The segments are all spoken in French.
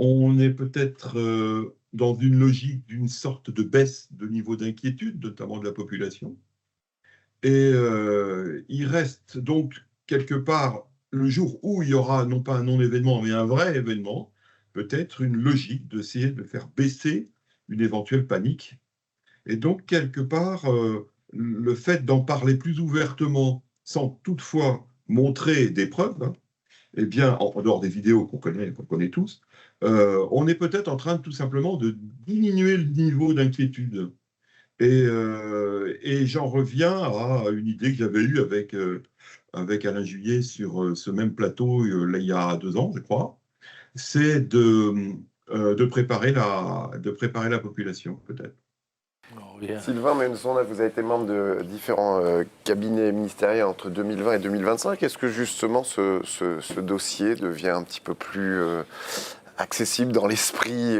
On est peut-être dans une logique d'une sorte de baisse de niveau d'inquiétude, notamment de la population. Et il reste donc quelque part, le jour où il y aura non pas un non-événement, mais un vrai événement, peut-être une logique d'essayer de faire baisser une éventuelle panique. Et donc, quelque part, le fait d'en parler plus ouvertement, sans toutefois montrer des preuves, hein, eh bien, en dehors des vidéos qu'on connaît tous, on est peut-être en train tout simplement de diminuer le niveau d'inquiétude. Et j'en reviens à une idée que j'avais eue avec Alain Juillet sur ce même plateau là, il y a 2 ans, je crois, c'est de préparer la population, peut-être. Sylvain Menzon, vous avez été membre de différents cabinets ministériels entre 2020 et 2025. Est-ce que justement ce dossier devient un petit peu plus accessible dans l'esprit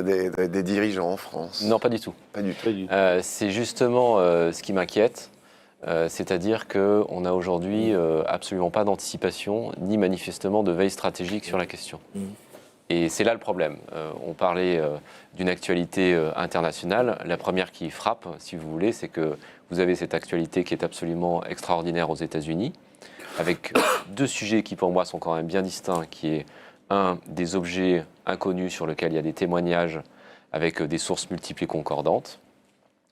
des dirigeants en France? Non, pas du tout. Pas du tout. C'est justement ce qui m'inquiète. C'est-à-dire qu'on n'a aujourd'hui absolument pas d'anticipation, ni manifestement de veille stratégique sur la question. Et c'est là le problème. On parlait d'une actualité internationale. La première qui frappe, si vous voulez, c'est que vous avez cette actualité qui est absolument extraordinaire aux États-Unis, avec 2 sujets qui pour moi sont quand même bien distincts, qui est un, des objets inconnus sur lesquels il y a des témoignages avec des sources multiples et concordantes,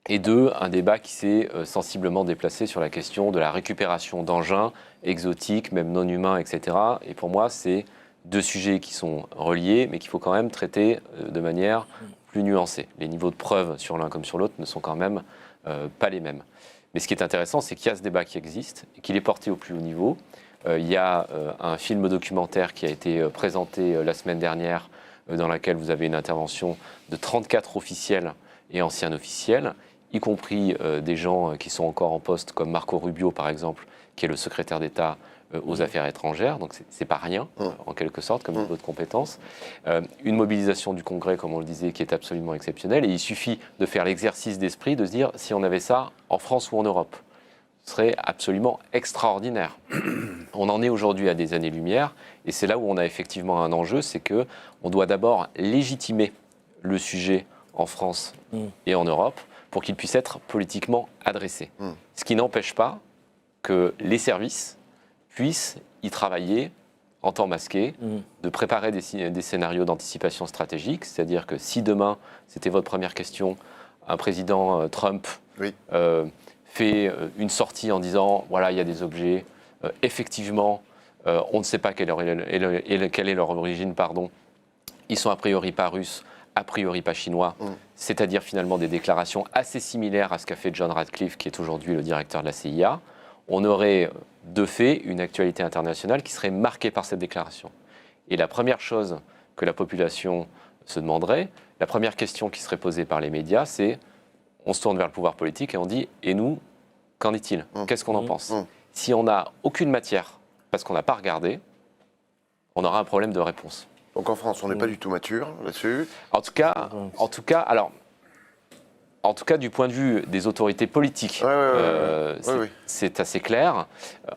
et 2, un débat qui s'est sensiblement déplacé sur la question de la récupération d'engins exotiques, même non humains, etc. Et pour moi, c'est 2 sujets qui sont reliés, mais qu'il faut quand même traiter de manière plus nuancée. Les niveaux de preuve sur l'un comme sur l'autre ne sont quand même pas les mêmes. Mais ce qui est intéressant, c'est qu'il y a ce débat qui existe, et qu'il est porté au plus haut niveau. Il y a un film documentaire qui a été présenté la semaine dernière, dans laquelle vous avez une intervention de 34 officiels et anciens officiels, y compris des gens qui sont encore en poste, comme Marco Rubio, par exemple, qui est le secrétaire d'État aux affaires étrangères, donc c'est pas rien, en quelque sorte, comme niveau de compétence. Une mobilisation du Congrès, comme on le disait, qui est absolument exceptionnelle, et il suffit de faire l'exercice d'esprit, de se dire, si on avait ça en France ou en Europe, ce serait absolument extraordinaire. On en est aujourd'hui à des années-lumière, et c'est là où on a effectivement un enjeu, c'est qu'on doit d'abord légitimer le sujet en France et en Europe, pour qu'il puisse être politiquement adressé. Ce qui n'empêche pas que les services puissent y travailler en temps masqué, de préparer des scénarios d'anticipation stratégique, c'est-à-dire que si demain, c'était votre première question, un président Trump fait une sortie en disant « voilà, il y a des objets, effectivement, on ne sait pas quelle est leur origine, pardon. Ils sont a priori pas russes, a priori pas chinois, c'est-à-dire finalement des déclarations assez similaires à ce qu'a fait John Ratcliffe, qui est aujourd'hui le directeur de la CIA, on aurait de fait une actualité internationale qui serait marquée par cette déclaration. Et la première chose que la population se demanderait, la première question qui serait posée par les médias, c'est on se tourne vers le pouvoir politique et on dit « et nous, qu'en est-il ? Qu'est-ce qu'on en pense ?» Si on n'a aucune matière, parce qu'on n'a pas regardé, on aura un problème de réponse. Donc en France, on n'est pas du tout mature là-dessus. En tout cas, du point de vue des autorités politiques, c'est assez clair.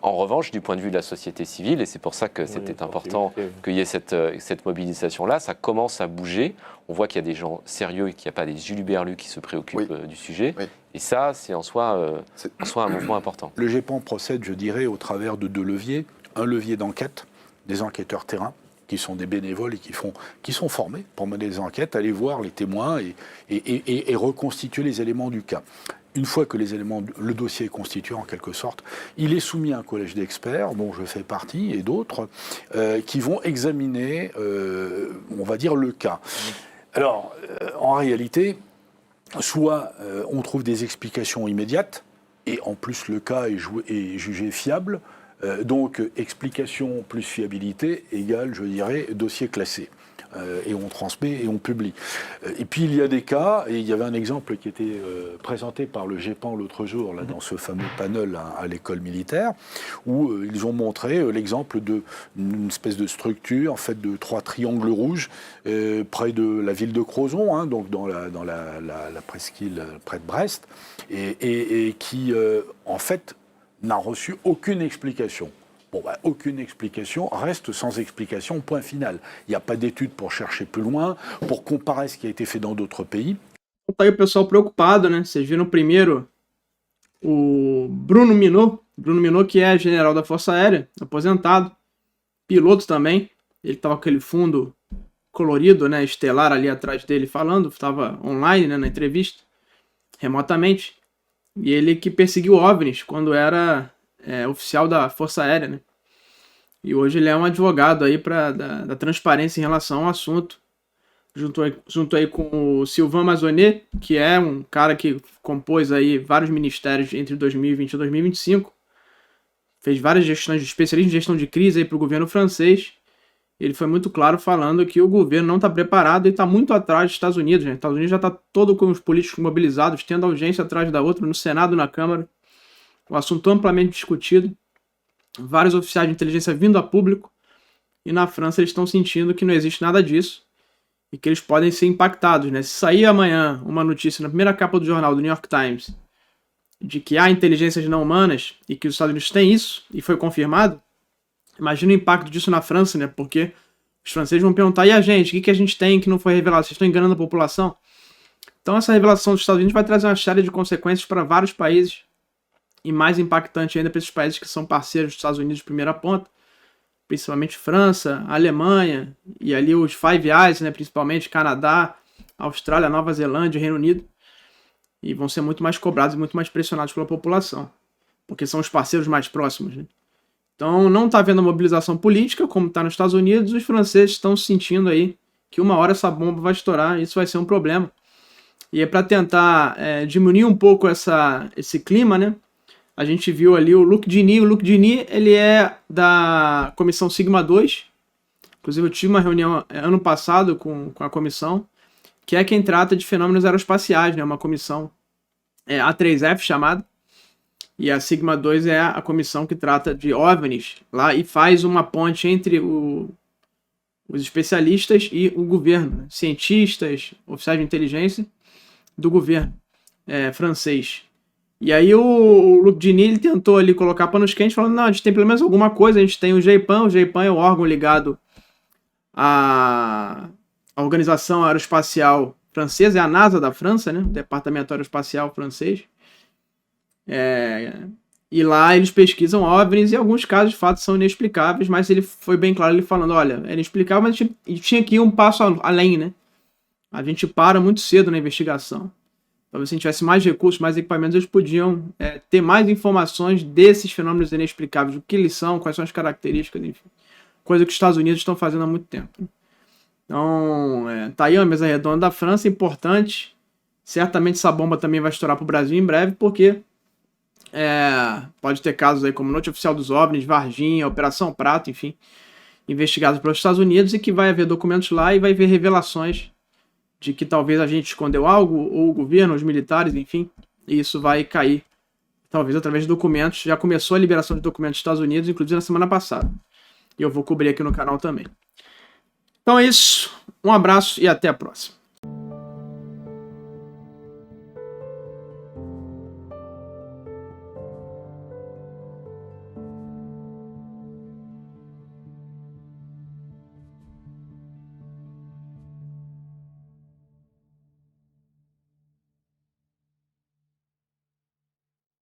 En revanche, du point de vue de la société civile, et c'est pour ça que c'était important qu'il y ait cette mobilisation-là, ça commence à bouger. On voit qu'il y a des gens sérieux et qu'il n'y a pas des huluberlus qui se préoccupent du sujet. Et ça, c'est en soi un mouvement important. Le GEPAN procède, je dirais, au travers de 2 leviers. Un levier d'enquête, des enquêteurs terrain, qui sont des bénévoles et qui sont formés pour mener des enquêtes, aller voir les témoins et reconstituer les éléments du cas. Une fois que le dossier est constitué en quelque sorte, il est soumis à un collège d'experts, dont je fais partie, et d'autres, qui vont examiner, on va dire, le cas. Alors, en réalité, soit on trouve des explications immédiates, et en plus le cas est jugé fiable, donc, explication plus fiabilité égale, je dirais, dossier classé. Et on transmet et on publie. Et puis, il y a des cas, et il y avait un exemple qui était présenté par le GEPAN l'autre jour, là, dans ce fameux panel à l'école militaire, où ils ont montré l'exemple d'une espèce de structure, en fait, de 3 triangles rouges, près de la ville de Crozon, hein, donc dans la presqu'île près de Brest, et qui, en fait, n'a reçu aucune explication. Bon, bah, aucune explication, reste sans explication, point final. Il n'y a pas d'études pour chercher plus loin, pour comparer ce qui a été fait dans d'autres pays. Tá aí o pessoal preocupado, né? Vocês viram primeiro o Bruno Minot, que é general da Força Aérea, aposentado, piloto também. Ele estava com aquele fundo colorido, né, estelar ali atrás dele falando, estava online, né, na entrevista, remotamente. E ele que perseguiu OVNIs quando era oficial da Força Aérea, né? E hoje ele é um advogado aí da transparência em relação ao assunto. Junto aí com o Sylvain Mazonet, que é um cara que compôs aí vários ministérios entre 2020 e 2025. Fez várias gestões de especialista em gestão de crise aí para o governo francês. Ele foi muito claro falando que o governo não está preparado e está muito atrás dos Estados Unidos. Né? Os Estados Unidos já está todo com os políticos mobilizados, tendo audiência atrás da outra, no Senado, na Câmara. Um assunto amplamente discutido. Vários oficiais de inteligência vindo a público. E na França eles estão sentindo que não existe nada disso. E que eles podem ser impactados. Né? Se sair amanhã uma notícia na primeira capa do jornal do New York Times de que há inteligências não humanas e que os Estados Unidos têm isso, e foi confirmado, imagina o impacto disso na França, né? Porque os franceses vão perguntar, e a gente? O que a gente tem que não foi revelado? Vocês estão enganando a população? Então essa revelação dos Estados Unidos vai trazer uma série de consequências para vários países, e mais impactante ainda para esses países que são parceiros dos Estados Unidos de primeira ponta, principalmente França, Alemanha, e ali os Five Eyes, né? Principalmente Canadá, Austrália, Nova Zelândia, Reino Unido, e vão ser muito mais cobrados e muito mais pressionados pela população, porque são os parceiros mais próximos, né? Então não está havendo mobilização política, como está nos Estados Unidos, os franceses estão sentindo aí que uma hora essa bomba vai estourar, e isso vai ser um problema. E é para tentar diminuir um pouco esse clima, né? A gente viu ali o Luc Dini. O Luc Dini, ele é da Comissão Sigma 2. Inclusive eu tive uma reunião ano passado com a comissão, que é quem trata de fenômenos aeroespaciais, né? Uma comissão A3F chamada. E a Sigma 2 é a comissão que trata de OVNIs lá e faz uma ponte entre os especialistas e o governo, né? Cientistas, oficiais de inteligência do governo francês. E aí o Luc Dini, ele tentou ali colocar panos quentes, falando, não, a gente tem pelo menos alguma coisa, a gente tem o GEIPAN é o órgão ligado à Organização Aeroespacial Francesa, é a NASA da França, né? O Departamento Aeroespacial Francês. E lá eles pesquisam OVNIs e alguns casos de fato são inexplicáveis, mas ele foi bem claro, ele falando, olha, é inexplicável, mas a gente tinha que ir um passo além, né? A gente para muito cedo na investigação. Talvez se a gente tivesse mais recursos, mais equipamentos, eles podiam ter mais informações desses fenômenos inexplicáveis, o que eles são, quais são as características, enfim. Coisa que os Estados Unidos estão fazendo há muito tempo. Então, tá aí uma mesa redonda da França, importante. Certamente essa bomba também vai estourar para o Brasil em breve, porque pode ter casos aí como Noite Oficial dos OVNIs, Varginha, Operação Prato, enfim, investigados pelos Estados Unidos, e que vai haver documentos lá e vai haver revelações de que talvez a gente escondeu algo, ou o governo, os militares, enfim, e isso vai cair, talvez através de documentos. Já começou a liberação de documentos dos Estados Unidos, inclusive na semana passada. E eu vou cobrir aqui no canal também. Então é isso, um abraço e até a próxima.